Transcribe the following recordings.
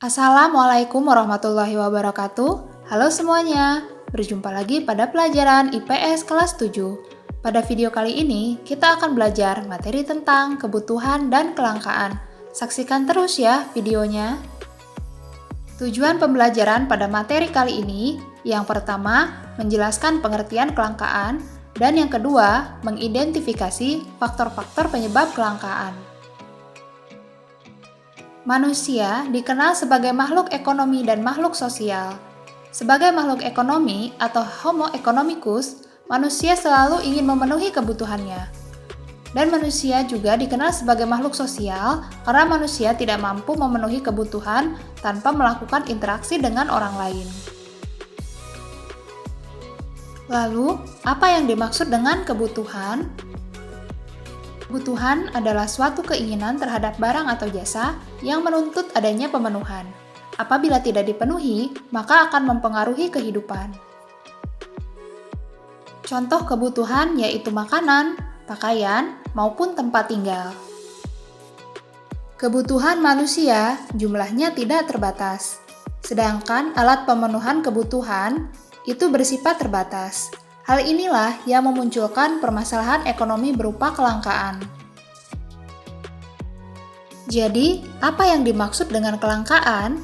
Assalamualaikum warahmatullahi wabarakatuh. Halo semuanya, berjumpa lagi pada pelajaran IPS kelas 7. Pada video kali ini, kita akan belajar materi tentang kebutuhan dan kelangkaan. Saksikan terus ya videonya. Tujuan pembelajaran pada materi kali ini, yang pertama, menjelaskan pengertian kelangkaan, dan yang kedua, mengidentifikasi faktor-faktor penyebab kelangkaan. Manusia dikenal sebagai makhluk ekonomi dan makhluk sosial. Sebagai makhluk ekonomi atau Homo economicus, manusia selalu ingin memenuhi kebutuhannya. Dan manusia juga dikenal sebagai makhluk sosial karena manusia tidak mampu memenuhi kebutuhan tanpa melakukan interaksi dengan orang lain. Lalu, apa yang dimaksud dengan kebutuhan? Kebutuhan adalah suatu keinginan terhadap barang atau jasa yang menuntut adanya pemenuhan. Apabila tidak dipenuhi, maka akan mempengaruhi kehidupan. Contoh kebutuhan yaitu makanan, pakaian, maupun tempat tinggal. Kebutuhan manusia jumlahnya tidak terbatas, sedangkan alat pemenuhan kebutuhan itu bersifat terbatas. Hal inilah yang memunculkan permasalahan ekonomi berupa kelangkaan. Jadi, apa yang dimaksud dengan kelangkaan?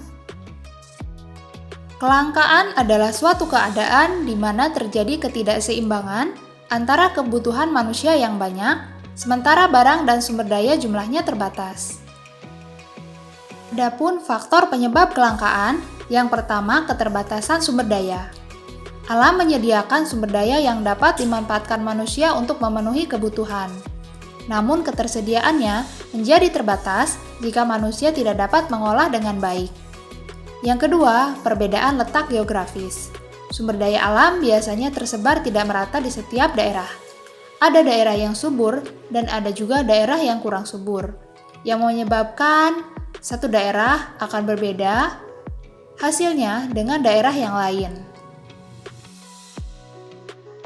Kelangkaan adalah suatu keadaan di mana terjadi ketidakseimbangan antara kebutuhan manusia yang banyak, sementara barang dan sumber daya jumlahnya terbatas. Adapun faktor penyebab kelangkaan, yang pertama keterbatasan sumber daya. Alam menyediakan sumber daya yang dapat dimanfaatkan manusia untuk memenuhi kebutuhan. Namun ketersediaannya menjadi terbatas jika manusia tidak dapat mengolah dengan baik. Yang kedua, perbedaan letak geografis. Sumber daya alam biasanya tersebar tidak merata di setiap daerah. Ada daerah yang subur dan ada juga daerah yang kurang subur, yang menyebabkan satu daerah akan berbeda hasilnya dengan daerah yang lain.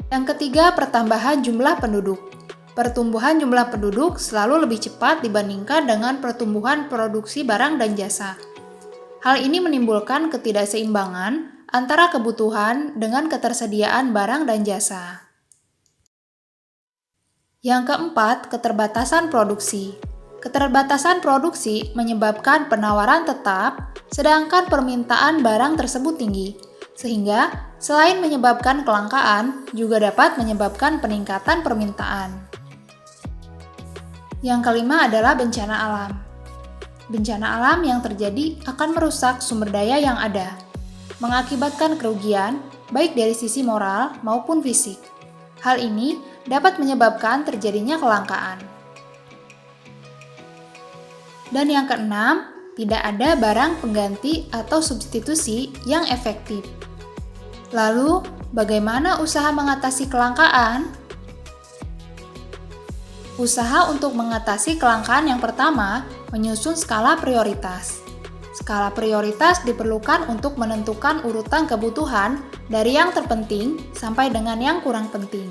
Yang ketiga, pertambahan jumlah penduduk. Pertumbuhan jumlah penduduk selalu lebih cepat dibandingkan dengan pertumbuhan produksi barang dan jasa. Hal ini menimbulkan ketidakseimbangan antara kebutuhan dengan ketersediaan barang dan jasa. Yang keempat, keterbatasan produksi. Keterbatasan produksi menyebabkan penawaran tetap, sedangkan permintaan barang tersebut tinggi. Sehingga, selain menyebabkan kelangkaan, juga dapat menyebabkan peningkatan permintaan. Yang kelima adalah bencana alam. Bencana alam yang terjadi akan merusak sumber daya yang ada, mengakibatkan kerugian baik dari sisi moral maupun fisik. Hal ini dapat menyebabkan terjadinya kelangkaan. Dan yang keenam, tidak ada barang pengganti atau substitusi yang efektif. Lalu, bagaimana usaha mengatasi kelangkaan? Usaha untuk mengatasi kelangkaan yang pertama, menyusun skala prioritas. Skala prioritas diperlukan untuk menentukan urutan kebutuhan dari yang terpenting sampai dengan yang kurang penting.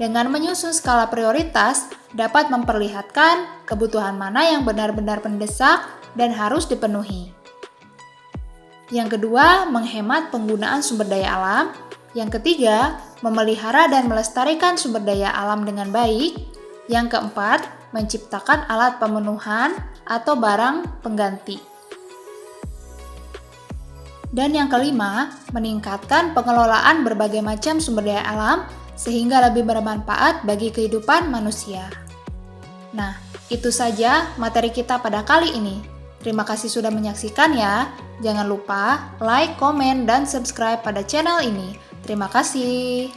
Dengan menyusun skala prioritas, dapat memperlihatkan kebutuhan mana yang benar-benar mendesak dan harus dipenuhi. Yang kedua, menghemat penggunaan sumber daya alam. Yang ketiga, memelihara dan melestarikan sumber daya alam dengan baik. Yang keempat, menciptakan alat pemenuhan atau barang pengganti. Dan yang kelima, meningkatkan pengelolaan berbagai macam sumber daya alam sehingga lebih bermanfaat bagi kehidupan manusia. Nah, itu saja materi kita pada kali ini. Terima kasih sudah menyaksikan ya. Jangan lupa like, komen, dan subscribe pada channel ini. Terima kasih.